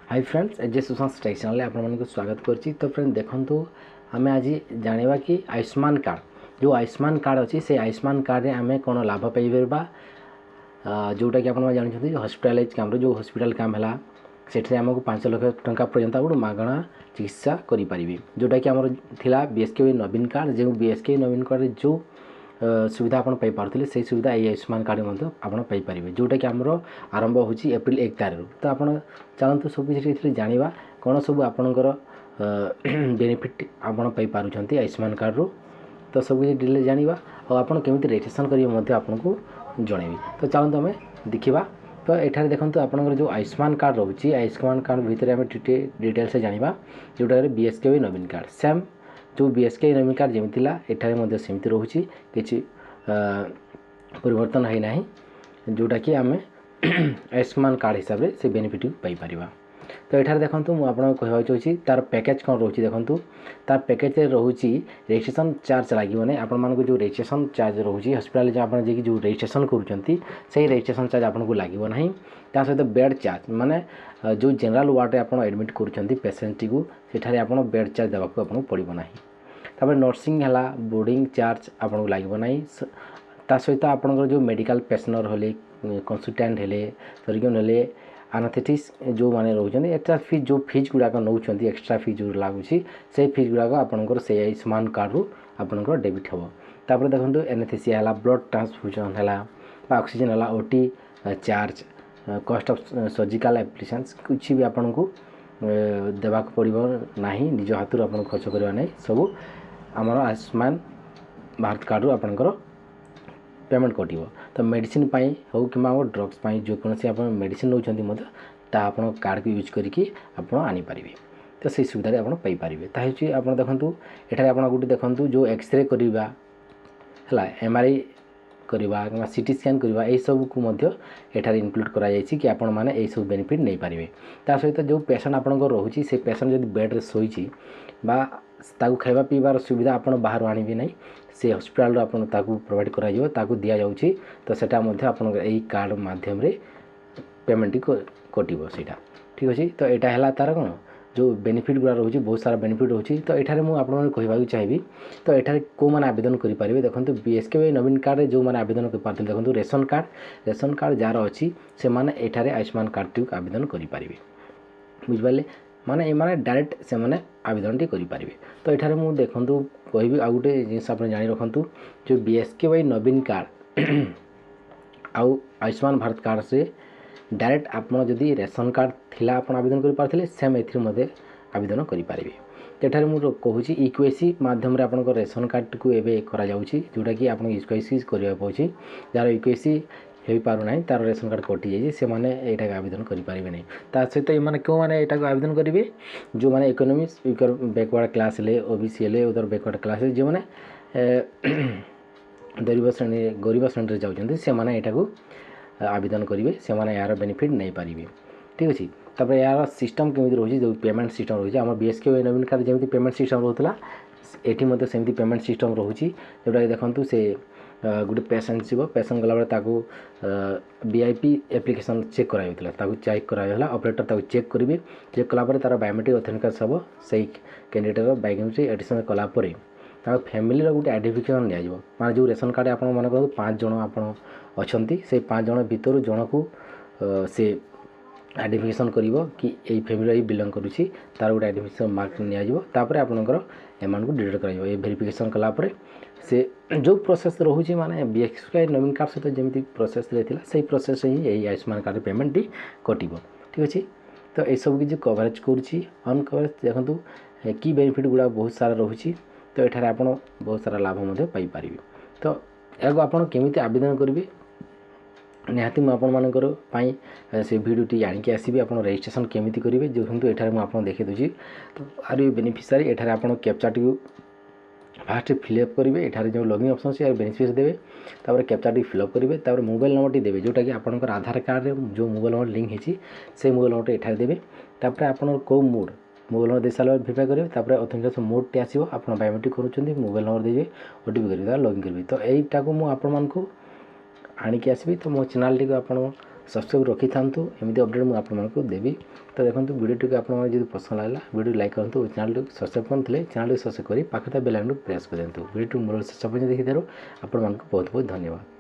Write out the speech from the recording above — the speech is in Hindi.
हाय फ्रेंड्स, एजे सुशांत टेक चैनल आपको स्वागत करछि। तो फ्रेंड देखंतु आमे आज जानिबा कि आयुष्मान कार्ड जो आयुष्मान कार्ड अछि से आयुष्मान कार्ड रे आमे कोन लाभ पाई परबा। जोटा कि आपण जानि छथि हॉस्पिटलाइज काम रो जो हॉस्पिटल काम हला सेठरे हमको 5 लाख टंका पर्यंत आउड मागणा चिकित्सा करि परिबे। जोटा कि हमर थिला बीएसके नवीन कार्ड जो बीएसके नवीन कार्ड रे जो सुविधा आपण पाई पारथिले से सुविधा ए आयुष्मान कार्ड मध्ये आपण पाई परिबे। जोटा कि हमर आरंभ होछि एप्रिल 1 तारिख। तो आपण चलतु सब किसी जानिबा कोन सब आपणकर बेनिफिट आपण पाई पारुछंती आयुष्मान कार्ड रो। तो सब किसी डिटेल जानिबा और आपण केमिति रजिस्ट्रेशन करिवे मध्ये आपनको जणेबी। तो चलतु हमें देखिबा। तो एठारे देखंतु आपणकर जो आयुष्मान कार्ड रहउछि आयुष्मान कार्ड भितर हमें डिटेल से जानिबा। जोटा रे बीएसके नवीन कार्ड सेम जो बीएसके नवीन कार्ड जेमितिला एठारे मध्ये सेमिति रहउछि किछि परिवर्तन है नाही। जोटा कि आमे आयुष्मान कार्ड हिसाब रे से बेनिफिट पाई परिबा। तो एठारे देखंतु मु आपन कहबा चाहूछि तार पैकेज कोन रहउछि। देखंतु तार पैकेज रे रहउछि रजिस्ट्रेशन चार्ज लागिबो नै। आपन मानको जो रजिस्ट्रेशन चार्ज रहउछि हॉस्पिटल जे आपन जे कि जो रजिस्ट्रेशन करूछंती सेही रजिस्ट्रेशन चार्ज आपन को लागिबो नाही। ता सहित बेड चार्ज माने जो जनरल वार्ड रे आपन एडमिट करूछंती पेशेंट टिकु सेठारे आपन बेड चार्ज देबा को आपन पड़िबो नाही। तापर नर्सिंग हला बोर्डिंग चार्ज आपन को लागिबो नाही। ता सहित आपन जो मेडिकल पेशनर होले कंसल्टेंट हेले सर्जन हेले एनास्थेटिस्ट जो माने रहउछंती एक्स्ट्रा फीस जो फीस गुडा का नउछंती एक्स्ट्रा फीस जो लागुछि से फीस गुडा का आपनकर से आयुष्मान कार्ड रो आपनकर डेबिट हबो। तापर देखंतु एनेस्थेसिया हला ब्लड ट्रांसफ्यूजन हला ऑक्सीजन हला OT charge cost of surgical applications कुछ भी आपन को देबा को पड़िबो नाही। निज हाथ आपन खर्च करबा नाही। सब हमर आयुष्मान भारत कार्ड रो आपनकर पेमेंट कटिबो। तो मेडिसिन पाई हो कि ड्रग्स पाई जो कौन से आप मेडिसिन नौकरी मत आपन कार्ड को यूज करके आप आनी पारे। तो से सुविधा आप पाई पारे। ताकि आप देखूँ एठारे आप गोटे देखूँ जो एक्सरे करवा है एमआरआई करवा कि सीटी स्कैन करवा यही सब को एठारे इनक्लूड करा जायछि कि आपण माने यही सब बेनिफिट नहीं पारे। ता सहित जो पेशेंट आपनकर रहउछि से पेशेंट जदि बेड रे सोइछि बा ताकू खाइबा पीबार सुविधा आपन बाहर आनिबे नहीं। से हॉस्पिटल रो आपन ताकू प्रोवाइड करा जिवो ताकू दिया जाउछि। तो सेटा मध्ये आपन एही कार्ड माध्यम रे पेमेंट कटिबो सेटा ठीक अछि। तो एटा हला तार कोन जो बेनिफिट गुडा रहउछि बहुत सारा बेनिफिट रहउछि। तो एठारे मु आपन माने कहबा चाहिबी। तो एठारे को माने आवेदन करि पारिबे। देखंतु बीएसके नवीन कार्ड रे जो माने आवेदन करि पारथिले देखंतु रेशन कार्ड जार अछि से माने एठारे आयुष्मान कार्ड टिक आवेदन करि पारिबे। बुझबाले माने ए माने डायरेक्ट से माने आवेदन टी करि पारिबे। तो एठारे मु देखंतु कहबी आ गुटे जिंस आपन जानि रखंतु जो बीएसके नवीन कार्ड आउ आयुष्मान भारत कार्ड से डायरेक्ट आपन जदि रेशन कार्ड थिला आपन आवेदन करि पारथिले सेम एथि मध्ये आवेदन करि पारिबे। एठारे मु कहूछि इक्वेसी माध्यम रे आपन रेशन कार्ड को एबे करा जाउछि जोटा कि आपन इक्वेसी करिया पउछि जार इक्वेसी हेई पारु नाही तार रेशन कार्ड कटि जाई से माने एटा आवेदन करि पारिबे नै। ता सहित ए माने क्यों माने एटा आवेदन करिवे जो माने इकोनॉमिक्स बैकवर्ड क्लास ले ओबीसी ले उधर बैकवर्ड क्लास जो माने गरीब श्रेणी रे जाउछन्ते से माने एटा को आवेदन करिवे से माने यार बेनिफिट नै पारिबे ठीक अछि। तब यार सिस्टम केमिति रहउछि जो पेमेंट सिस्टम रहउछि हमर बीएसके नवीन कार्ड जेमिति पेमेंट सिस्टम रहउतला एठी मध्ये सेमिति पेमेंट सिस्टम रहउछि। जोटा देखंतु से गुटे पेशेंट जीव पेशेंट गला ताकू वीआईपी एप्लिकेशन चेक कराइला ताकू चेक कराइला ऑपरेटर ताकू चेक करिवे। चेक कला परे तार बायोमेट्रिक ऑथेंटिकेशन सब सही कैंडिडेट बायोमेट्रिक एडिशन कला परे तार फैमिली रो गुटे आइडेंटिफिकेशन निया जिवो। माने जो रेशन कार्ड आपन मन को 5 जण आपन अछंती से 5 जण भितर जण को से आइडेंटिफिकेशन करिवो कि एई फैमिली रे बिलोंग करूछि तार गुटे आइडेंटिफिकेशन मार्क निया जिवो। तापर आपनकर एमान को डिलीट कराइबो। ए वेरिफिकेशन कला परे से जो प्रोसेस रहउछि माने बीएसके नवीन कार्ड से जेमिति प्रोसेस रहथिला सही प्रोसेस ही एई आयुष्मान कार्ड पेमेंट टी कटिबो ठीक अछि। तो ए सब कि कवरेज करूछि ऑन कवरेज देखंतु की बेनिफिट गुडा बहुत सारा रहउछि। तो एठारे आपण बहुत सारा लाभ मध्ये पाई पारिबे। तो एगो आपण केमिति आवेदन करिवे निहाती मु आपण मानकर पाई से वीडियो टी जानि के आसीबे। आपण रजिस्ट्रेशन केमिति करिवे जो किंतु एठारे मु आपण देखि दोछि। तो आर बेनिफिशियरी एठारे आपण कैप्चा टी फास्ट फिलअप करेंगे। एठारे जो लॉगिन ऑप्शन से बेनिफिट देवे तापर कैप्चा टी फिलअप करेंगे। तापर मोबाइल नंबर टी देवे जोटा कि आपनकर आधार कार्ड रे जो मोबाइल नंबर लिंक हेची से मोबाइल नंबर एठारे देवे। तापर आपन को मोड मोबाइल नंबर दे साल वेरीफाई करेंगे। तापर ऑथेंटिकेशन मोड टी आसीबो आपन बायोमेट्रिक करूछंती मोबाइल नंबर देबे ओटीपी करेंगे लॉगिन करेंगे। तो एटा को मु आपन मान को आनी के आसीबी। तो मो चैनल टी को आपन सब्सक्राइब रखी था एमती अपडेट मुझे आपको देवी। तो देखो वीडियो आपको जब पसंद लगा वीडियो लाइक करूँ चैनल सब्सक्राइब करते चैनल सब्सक्राइब कर पाखे बेल आइकन प्रेस कर दिखाँ वीडियो मूल शेष पर्यटन देखिए आपको बहुत बहुत धन्यवाद।